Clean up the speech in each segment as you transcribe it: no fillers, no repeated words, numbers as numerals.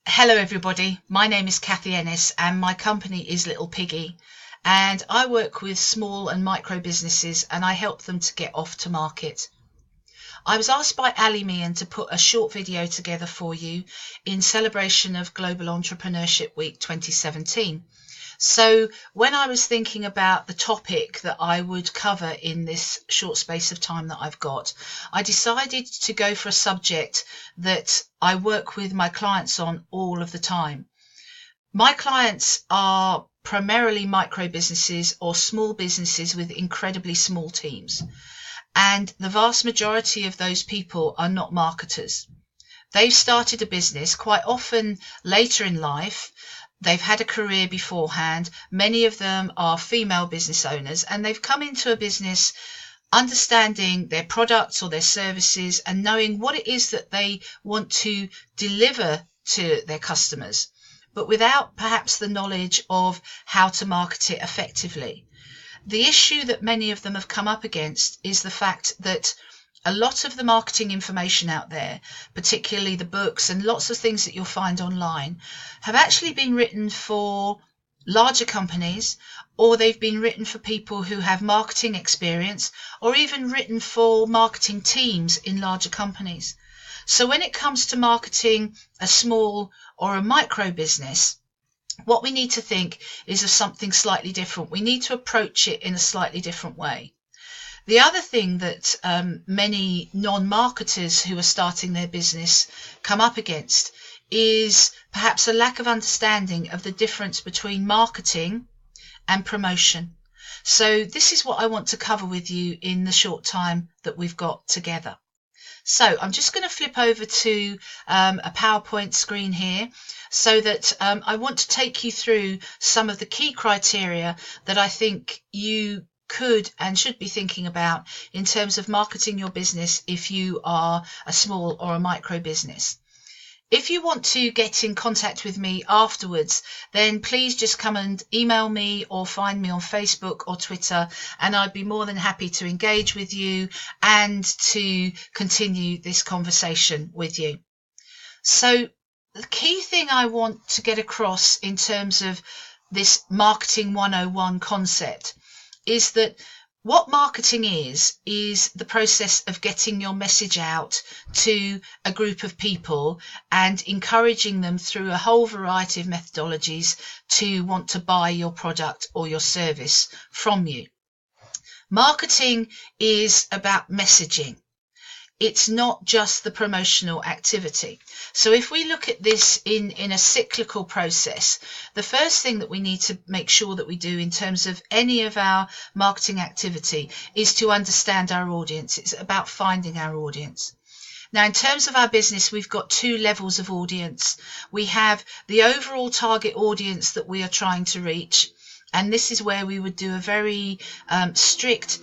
Hello everybody, my name is Kathy Ennis and my company is Little Piggy, and I work with small and micro businesses and I help them to get off to market. I was asked by Ali Mian to put a short video together for you in celebration of Global Entrepreneurship Week 2017. So when I was thinking about the topic that I would cover in this short space of time that I've got, I decided to go for a subject that I work with my clients on all of the time. My clients are primarily micro businesses or small businesses with incredibly small teams. And the vast majority of those people are not marketers. They've started a business quite often later in life. They've had a career beforehand. Many of them are female business owners, and they've come into a business understanding their products or their services and knowing what it is that they want to deliver to their customers, but without perhaps the knowledge of how to market it effectively. The issue that many of them have come up against is the fact that a lot of the marketing information out there, particularly the books and lots of things that you'll find online, have actually been written for larger companies, or they've been written for people who have marketing experience, or even written for marketing teams in larger companies. So when it comes to marketing a small or a micro business, what we need to think is of something slightly different. We need to approach it in a slightly different way. The other thing that many non-marketers who are starting their business come up against is perhaps a lack of understanding of the difference between marketing and promotion. So this is what I want to cover with you in the short time that we've got together. So I'm just going to flip over to a PowerPoint screen here so that I want to take you through some of the key criteria that I think you could and should be thinking about in terms of marketing your business if you are a small or a micro business. If you want to get in contact with me afterwards, then please just come and email me or find me on Facebook or Twitter, and I'd be more than happy to engage with you and to continue this conversation with you. So the key thing I want to get across in terms of this marketing 101 concept is that what marketing is the process of getting your message out to a group of people and encouraging them through a whole variety of methodologies to want to buy your product or your service from you. Marketing is about messaging. It's not just the promotional activity. So if we look at this in a cyclical process, the first thing that we need to make sure that we do in terms of any of our marketing activity is to understand our audience. It's about finding our audience. Now, in terms of our business, we've got two levels of audience. We have the overall target audience that we are trying to reach, and this is where we would do a very strict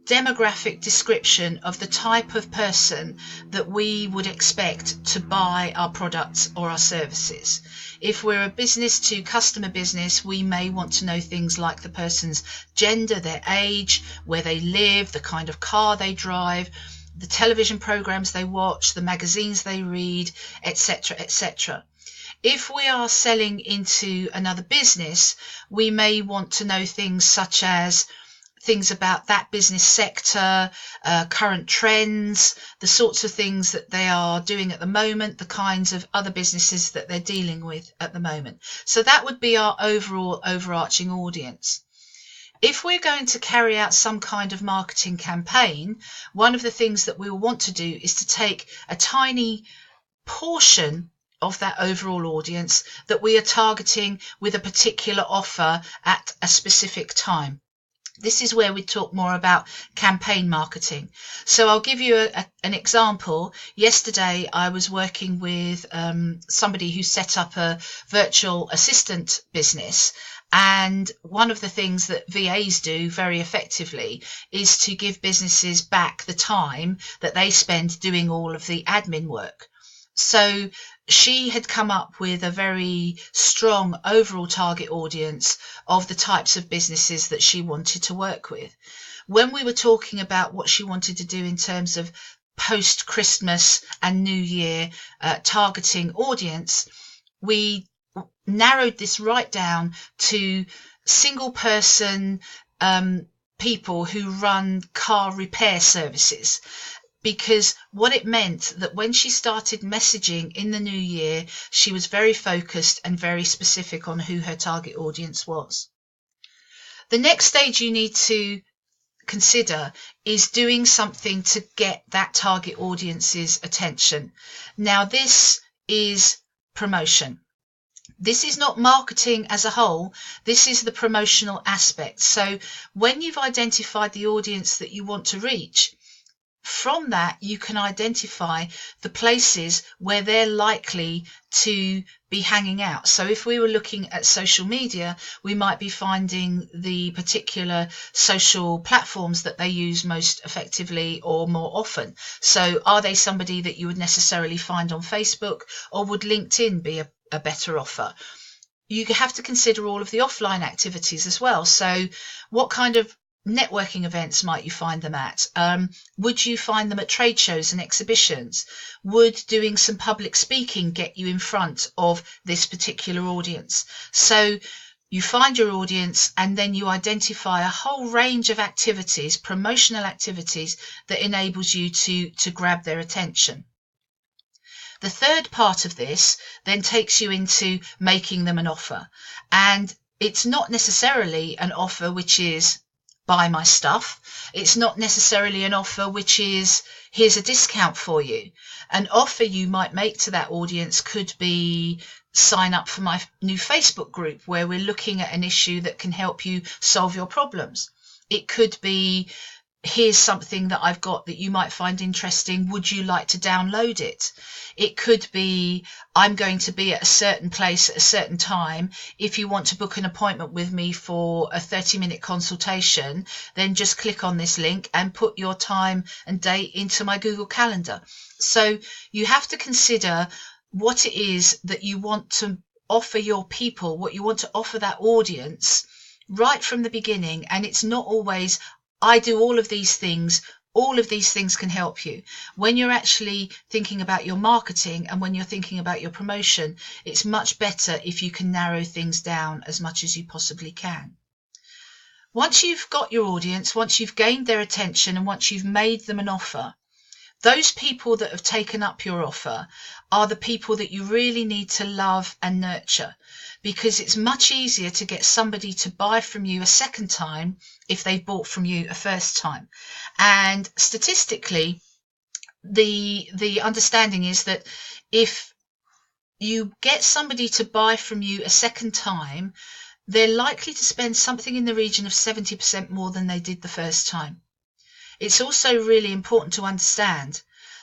demographic description of the type of person that we would expect to buy our products or our services. If we're a business to customer business, we may want to know things like the person's gender, their age, where they live, the kind of car they drive, the television programs they watch, the magazines they read, etc., etc. If we are selling into another business, we may want to know things such as things about that business sector, current trends, the sorts of things that they are doing at the moment, the kinds of other businesses that they're dealing with at the moment. So that would be our overall overarching audience. If we're going to carry out some kind of marketing campaign, one of the things that we will want to do is to take a tiny portion of that overall audience that we are targeting with a particular offer at a specific time. This is where we talk more about campaign marketing. So I'll give you an example. Yesterday, I was working with somebody who set up a virtual assistant business. And one of the things that VAs do very effectively is to give businesses back the time that they spend doing all of the admin work. So she had come up with a very strong overall target audience of the types of businesses that she wanted to work with. When we were talking about what she wanted to do in terms of post-Christmas and New Year targeting audience, we narrowed this right down to single person people who run car repair services, because what it meant that when she started messaging in the new year, she was very focused and very specific on who her target audience was. The next stage you need to consider is doing something to get that target audience's attention. Now, this is promotion. This is not marketing as a whole. This is the promotional aspect. So when you've identified the audience that you want to reach, from that, you can identify the places where they're likely to be hanging out. So if we were looking at social media, we might be finding the particular social platforms that they use most effectively or more often. So are they somebody that you would necessarily find on Facebook, or would LinkedIn be a better offer? You have to consider all of the offline activities as well. So what kind of networking events might you find them at? Would you find them at trade shows and exhibitions? Would doing some public speaking get you in front of this particular audience? So you find your audience, and then you identify a whole range of activities, promotional activities, that enables you to grab their attention. The third part of this then takes you into making them an offer. And it's not necessarily an offer which is buy my stuff. It's not necessarily an offer which is here's a discount for you. An offer you might make to that audience could be sign up for my new Facebook group where we're looking at an issue that can help you solve your problems. It could be here's something that I've got that you might find interesting. Would you like to download it? It could be I'm going to be at a certain place at a certain time. If you want to book an appointment with me for a 30-minute consultation, then just click on this link and put your time and date into my Google Calendar. So you have to consider what it is that you want to offer your people, what you want to offer that audience right from the beginning. And it's not always I do all of these things. All of these things can help you. When you're actually thinking about your marketing and when you're thinking about your promotion, it's much better if you can narrow things down as much as you possibly can. Once you've got your audience, once you've gained their attention, and once you've made them an offer, those people that have taken up your offer are the people that you really need to love and nurture, because it's much easier to get somebody to buy from you a second time if they bought from you a first time. And statistically, the understanding is that if you get somebody to buy from you a second time, they're likely to spend something in the region of 70% more than they did the first time. It's also really important to understand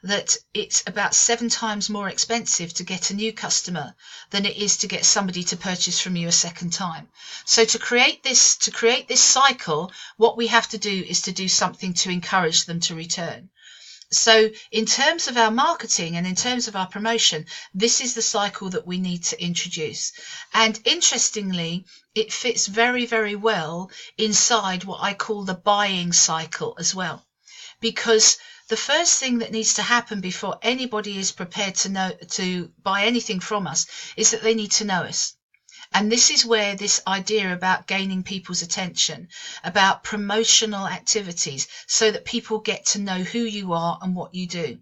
that it's about 7 times more expensive to get a new customer than it is to get somebody to purchase from you a second time. So to create this cycle, what we have to do is to do something to encourage them to return. So in terms of our marketing and in terms of our promotion, this is the cycle that we need to introduce. And interestingly, it fits very, very well inside what I call the buying cycle as well. Because the first thing that needs to happen before anybody is prepared to buy anything from us is that they need to know us. And this is where this idea about gaining people's attention, about promotional activities, so that people get to know who you are and what you do.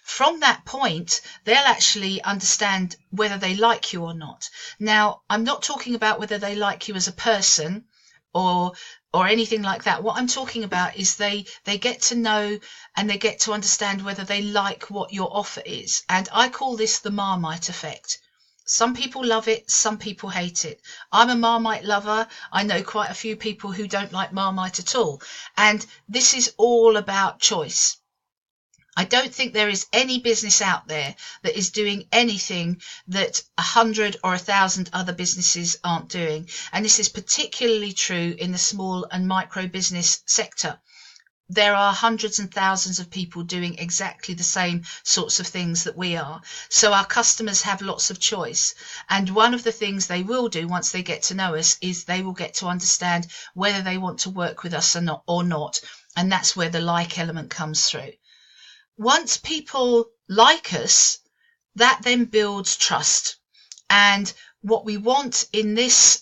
From that point, they'll actually understand whether they like you or not. Now, I'm not talking about whether they like you as a person or anything like that. What I'm talking about is they get to know and they get to understand whether they like what your offer is. And I call this the Marmite Effect. Some people love it, some people hate it. I'm a Marmite lover. I know quite a few people who don't like Marmite at all. And this is all about choice. I don't think there is any business out there that is doing anything that 100 or 1,000 other businesses aren't doing. And this is particularly true in the small and micro business sector. There are hundreds and thousands of people doing exactly the same sorts of things that we are. So our customers have lots of choice. And one of the things they will do once they get to know us is they will get to understand whether they want to work with us or not. And that's where the like element comes through. Once people like us, that then builds trust. And what we want in this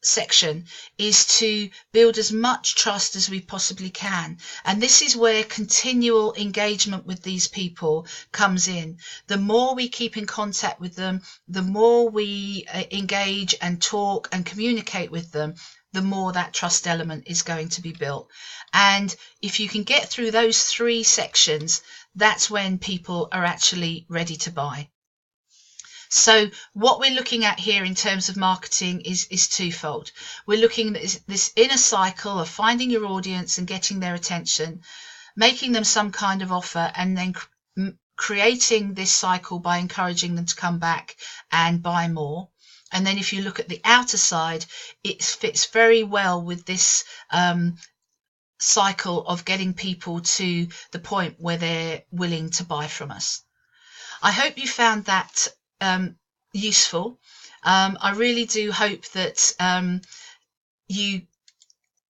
section is to build as much trust as we possibly can. And this is where continual engagement with these people comes in. The more we keep in contact with them, the more we engage and talk and communicate with them, the more that trust element is going to be built. And if you can get through those 3 sections, that's when people are actually ready to buy. So what we're looking at here in terms of marketing is twofold. We're looking at this inner cycle of finding your audience and getting their attention, making them some kind of offer, and then creating this cycle by encouraging them to come back and buy more. And then if you look at the outer side, it fits very well with this cycle of getting people to the point where they're willing to buy from us. I hope you found that useful. I really do hope that you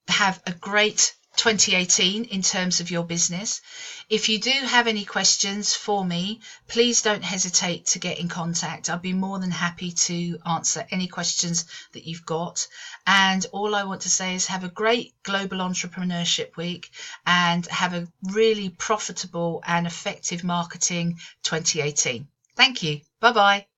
have a great 2018 in terms of your business. If you do have any questions for me, please don't hesitate to get in contact. I'll be more than happy to answer any questions that you've got. And all I want to say is have a great Global Entrepreneurship Week and have a really profitable and effective marketing 2018. Thank you. Bye-bye.